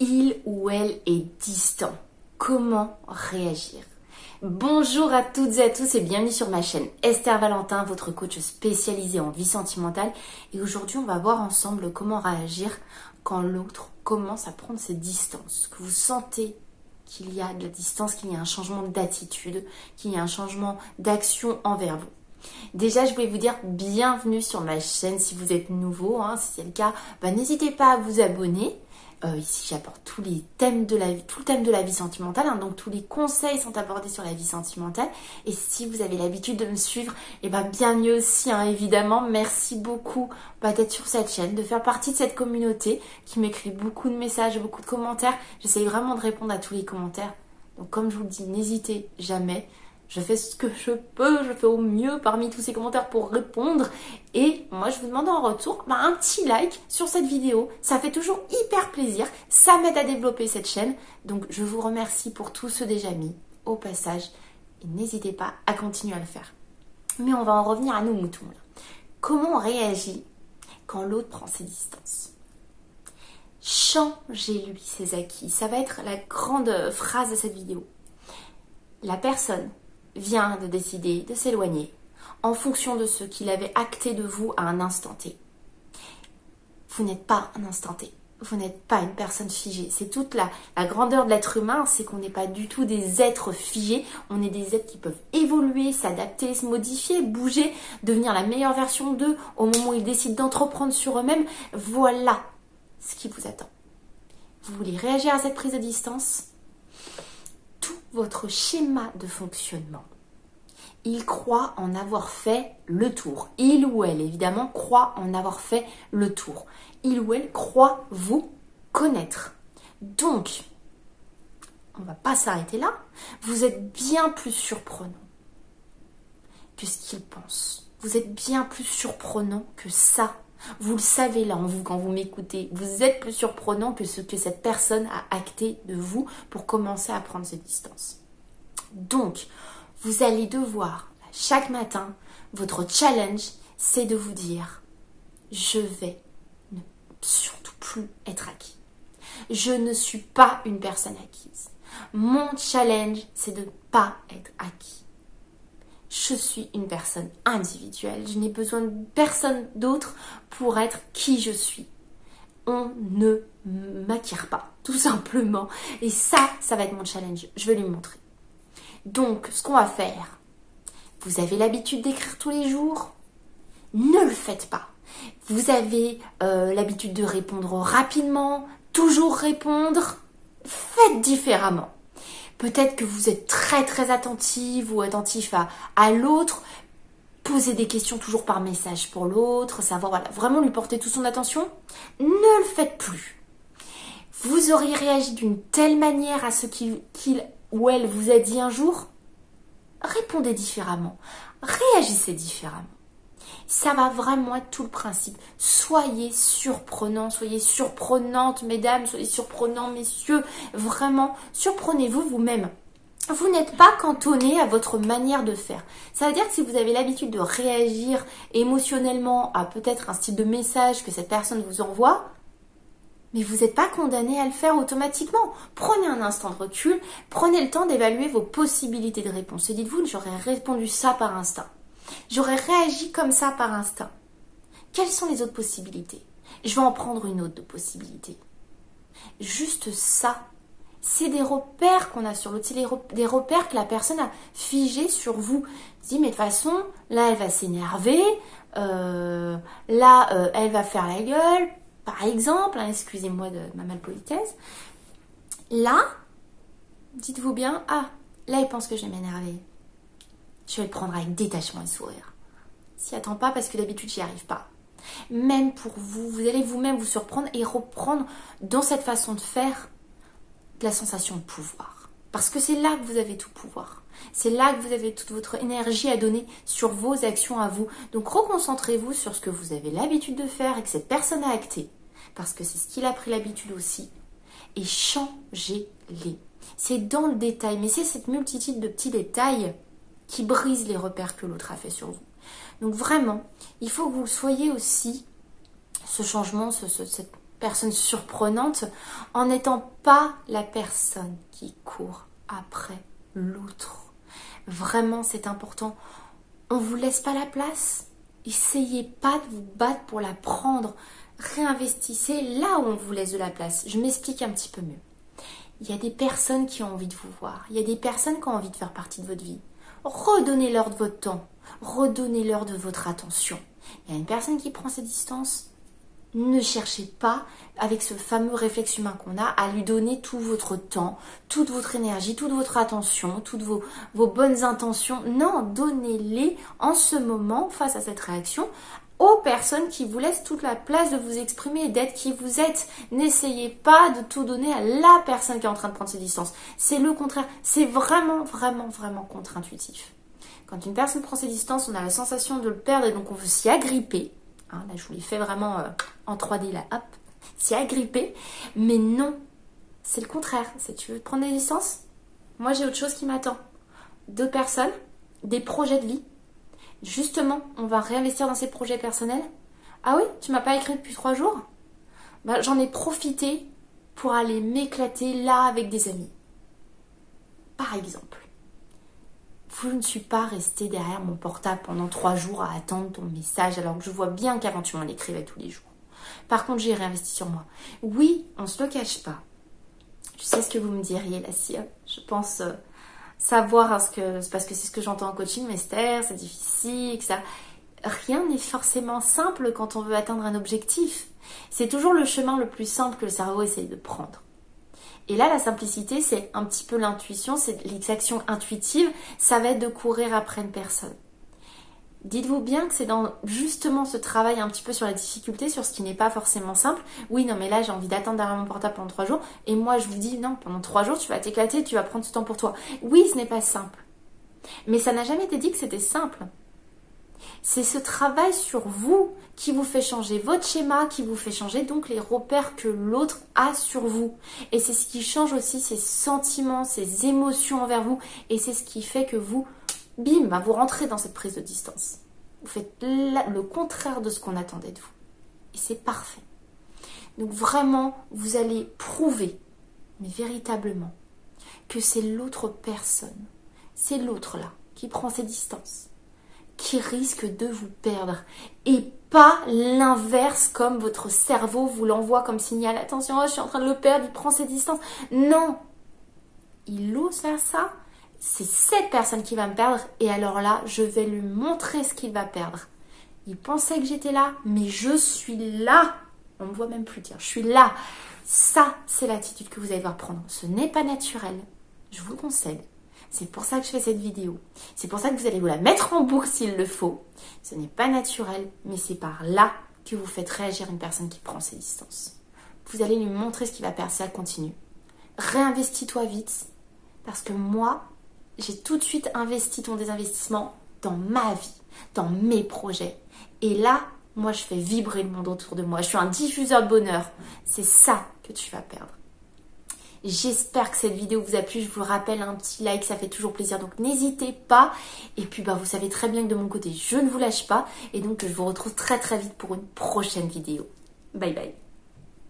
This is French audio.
Il ou elle est distant. Comment réagir? Bonjour à toutes et à tous et bienvenue sur ma chaîne Esther Valentin, votre coach spécialisé en vie sentimentale. Et aujourd'hui, on va voir ensemble comment réagir quand l'autre commence à prendre ses distances. Que vous sentez qu'il y a de la distance, qu'il y a un changement d'attitude, qu'il y a un changement d'action envers vous. Déjà, je voulais vous dire bienvenue sur ma chaîne si vous êtes nouveau. Si c'est le cas, n'hésitez pas à vous abonner. Ici, j'apporte tout le thème de la vie sentimentale. Donc, tous les conseils sont abordés sur la vie sentimentale. Et si vous avez l'habitude de me suivre, bienvenue aussi, évidemment. Merci beaucoup d'être sur cette chaîne, de faire partie de cette communauté qui m'écrit beaucoup de messages, beaucoup de commentaires. J'essaye vraiment de répondre à tous les commentaires. Donc, comme je vous le dis, n'hésitez jamais. Je fais ce que je peux, je fais au mieux parmi tous ces commentaires pour répondre. Et moi, je vous demande en retour un petit like sur cette vidéo. Ça fait toujours hyper plaisir. Ça m'aide à développer cette chaîne. Donc, je vous remercie pour tous ceux déjà mis au passage. Et n'hésitez pas à continuer à le faire. Mais on va en revenir à nos moutons. Comment on réagit quand l'autre prend ses distances? Changez-lui ses acquis. Ça va être la grande phrase de cette vidéo. La personne vient de décider de s'éloigner en fonction de ce qu'il avait acté de vous à un instant T. Vous n'êtes pas un instant T. Vous n'êtes pas une personne figée. C'est toute la grandeur de l'être humain, c'est qu'on n'est pas du tout des êtres figés. On est des êtres qui peuvent évoluer, s'adapter, se modifier, bouger, devenir la meilleure version d'eux au moment où ils décident d'entreprendre sur eux-mêmes. Voilà ce qui vous attend. Vous voulez réagir à cette prise de distance? Votre schéma de fonctionnement, il croit en avoir fait le tour. Il ou elle, évidemment, croit en avoir fait le tour. Il ou elle croit vous connaître. Donc, on ne va pas s'arrêter là. Vous êtes bien plus surprenant que ce qu'il pense. Vous êtes bien plus surprenant que ça. Vous le savez là, quand vous m'écoutez, vous êtes plus surprenant que ce que cette personne a acté de vous pour commencer à prendre ses distances. Donc, vous allez devoir, chaque matin, votre challenge, c'est de vous dire, je vais ne surtout plus être acquis. Je ne suis pas une personne acquise. Mon challenge, c'est de ne pas être acquis. Je suis une personne individuelle. Je n'ai besoin de personne d'autre pour être qui je suis. On ne m'acquiert pas, tout simplement. Et ça va être mon challenge. Je vais lui montrer. Donc, ce qu'on va faire, vous avez l'habitude d'écrire tous les jours? Ne le faites pas. Vous avez l'habitude de répondre rapidement, toujours répondre? Faites différemment. Peut-être que vous êtes très très attentive ou attentif à l'autre. Posez des questions toujours par message pour l'autre, savoir vraiment lui porter toute son attention. Ne le faites plus. Vous auriez réagi d'une telle manière à ce qu'il ou elle vous a dit un jour. Répondez différemment. Réagissez différemment. Ça va vraiment être tout le principe. Soyez surprenants, soyez surprenantes, mesdames, soyez surprenants, messieurs. Vraiment, surprenez-vous vous-même. Vous n'êtes pas cantonné à votre manière de faire. Ça veut dire que si vous avez l'habitude de réagir émotionnellement à peut-être un style de message que cette personne vous envoie, mais vous n'êtes pas condamné à le faire automatiquement. Prenez un instant de recul, prenez le temps d'évaluer vos possibilités de réponse. Et dites-vous, j'aurais répondu ça par instinct. J'aurais réagi comme ça par instinct. Quelles sont les autres possibilités? Je vais en prendre une autre de possibilité. Juste ça. C'est des repères qu'on a sur l'autre. C'est des repères que la personne a figés sur vous. Dit, mais de toute façon, là, elle va s'énerver. Elle va faire la gueule. Par exemple, excusez-moi de ma malpolitesse. Là, dites-vous bien, là, il pense que je vais m'énerver. Je vais le prendre avec détachement et sourire. S'y attend pas parce que d'habitude, j'y arrive pas. Même pour vous, vous allez vous-même vous surprendre et reprendre dans cette façon de faire de la sensation de pouvoir. Parce que c'est là que vous avez tout pouvoir. C'est là que vous avez toute votre énergie à donner sur vos actions à vous. Donc reconcentrez-vous sur ce que vous avez l'habitude de faire et que cette personne a acté. Parce que c'est ce qu'il a pris l'habitude aussi. Et changez-les. C'est dans le détail. Mais c'est cette multitude de petits détails qui brisent les repères que l'autre a fait sur vous. Donc vraiment, il faut que vous soyez aussi ce changement, cette personne surprenante, en n'étant pas la personne qui court après l'autre. Vraiment, c'est important. On vous laisse pas la place. Essayez pas de vous battre pour la prendre. Réinvestissez là où on vous laisse de la place. Je m'explique un petit peu mieux. Il y a des personnes qui ont envie de vous voir. Il y a des personnes qui ont envie de faire partie de votre vie. Redonnez-leur de votre temps. Redonnez-leur de votre attention. Il y a une personne qui prend ses distances. Ne cherchez pas, avec ce fameux réflexe humain qu'on a, à lui donner tout votre temps, toute votre énergie, toute votre attention, toutes vos bonnes intentions. Non, donnez-les en ce moment, face à cette réaction, aux personnes qui vous laissent toute la place de vous exprimer et d'être qui vous êtes. N'essayez pas de tout donner à la personne qui est en train de prendre ses distances. C'est le contraire. C'est vraiment, vraiment, vraiment contre-intuitif. Quand une personne prend ses distances, on a la sensation de le perdre et donc on veut s'y agripper. Hein, là, je vous l'ai fait vraiment en 3D, là, hop, s'y agripper. Mais non, c'est le contraire. C'est tu veux prendre des distances? Moi, j'ai autre chose qui m'attend. 2 personnes, des projets de vie. Justement, on va réinvestir dans ces projets personnels. Ah oui, tu m'as pas écrit depuis 3 jours? Bah, j'en ai profité pour aller m'éclater là avec des amis. Par exemple. Je ne suis pas restée derrière mon portable pendant 3 jours à attendre ton message alors que je vois bien qu'avant tu m'en écrivais tous les jours. Par contre, j'ai réinvesti sur moi. Oui, on ne se le cache pas. Je sais ce que vous me diriez là, si je pense savoir parce que c'est ce que j'entends en coaching, mais Esther, c'est difficile, que ça. Rien n'est forcément simple quand on veut atteindre un objectif. C'est toujours le chemin le plus simple que le cerveau essaye de prendre. Et là, la simplicité, c'est un petit peu l'intuition, c'est les actions intuitives, ça va être de courir après une personne. Dites-vous bien que c'est dans justement ce travail un petit peu sur la difficulté, sur ce qui n'est pas forcément simple. Oui, non, mais là, j'ai envie d'attendre derrière mon portable pendant 3 jours. Et moi, je vous dis, non, pendant 3 jours, tu vas t'éclater, tu vas prendre ce temps pour toi. Oui, ce n'est pas simple. Mais ça n'a jamais été dit que c'était simple. C'est ce travail sur vous qui vous fait changer votre schéma, qui vous fait changer donc les repères que l'autre a sur vous. Et c'est ce qui change aussi ses sentiments, ses émotions envers vous. Et c'est ce qui fait que vous, bim, vous rentrez dans cette prise de distance. Vous faites le contraire de ce qu'on attendait de vous. Et c'est parfait. Donc vraiment, vous allez prouver, mais véritablement, que c'est l'autre personne, c'est l'autre là, qui prend ses distances, qui risque de vous perdre et pas l'inverse comme votre cerveau vous l'envoie comme signal. Attention, je suis en train de le perdre, il prend ses distances. Non, il ose faire ça, c'est cette personne qui va me perdre et alors là, je vais lui montrer ce qu'il va perdre. Il pensait que j'étais là, mais je suis là. On ne me voit même plus dire, je suis là. Ça, c'est l'attitude que vous allez devoir prendre. Ce n'est pas naturel, je vous le concède. C'est pour ça que je fais cette vidéo. C'est pour ça que vous allez vous la mettre en boucle s'il le faut. Ce n'est pas naturel, mais c'est par là que vous faites réagir une personne qui prend ses distances. Vous allez lui montrer ce qu'il va perdre si elle continue. Réinvestis-toi vite, parce que moi, j'ai tout de suite investi ton désinvestissement dans ma vie, dans mes projets. Et là, moi, je fais vibrer le monde autour de moi. Je suis un diffuseur de bonheur. C'est ça que tu vas perdre. J'espère que cette vidéo vous a plu. Je vous rappelle, un petit like, ça fait toujours plaisir. Donc n'hésitez pas. Et puis vous savez très bien que de mon côté, je ne vous lâche pas. Et donc je vous retrouve très très vite pour une prochaine vidéo. Bye bye.